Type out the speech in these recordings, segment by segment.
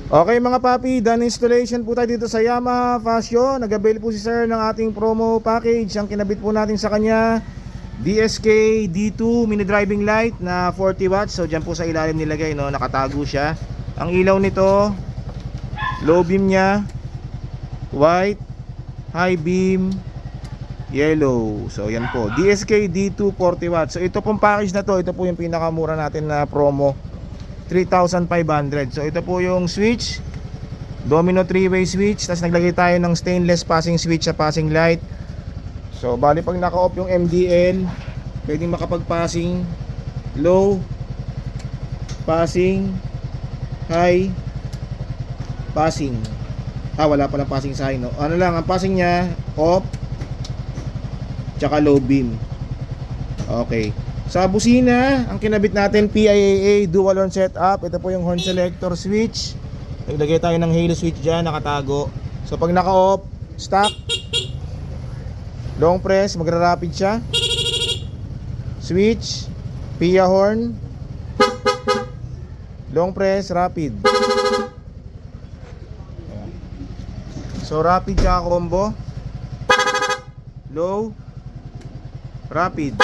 Okay mga papi, done installation po tayo dito sa Yamaha Fasio. Nag-avail po si sir ng ating promo package. Ang kinabit po natin sa kanya, DSK D2 mini driving light na 40 watts. So dyan po sa ilalim nilagay, no? Nakatago siya. Ang ilaw nito, low beam niya, white, high beam, yellow. So yan po, DSK D2 40 watts. So ito pong package na to, ito po yung pinakamura natin na promo, 3,500. So ito po yung switch, domino 3-way switch. Tapos naglagay tayo ng stainless passing switch sa passing light. So bali pag naka-off yung MDL, pwedeng makapag-passing, low, passing, high, passing. Wala palang passing sign, no? Ano lang, ang passing nya, off, tsaka low beam. Okay. Sa busina, ang kinabit natin PIAA dual horn setup. Ito po yung horn selector switch. Naglagay tayo ng halo switch dyan, nakatago. So pag naka-off, stop, long press, magra-rapid siya. Switch, PIA horn, long press, rapid. So rapid siya combo, low, rapid.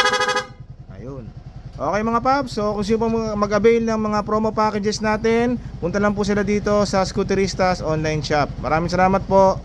Ayun. Okay mga paps, so kung sino mag-avail ng mga promo packages natin, punta lang po sila dito sa Scooteristas online shop. Maraming salamat po.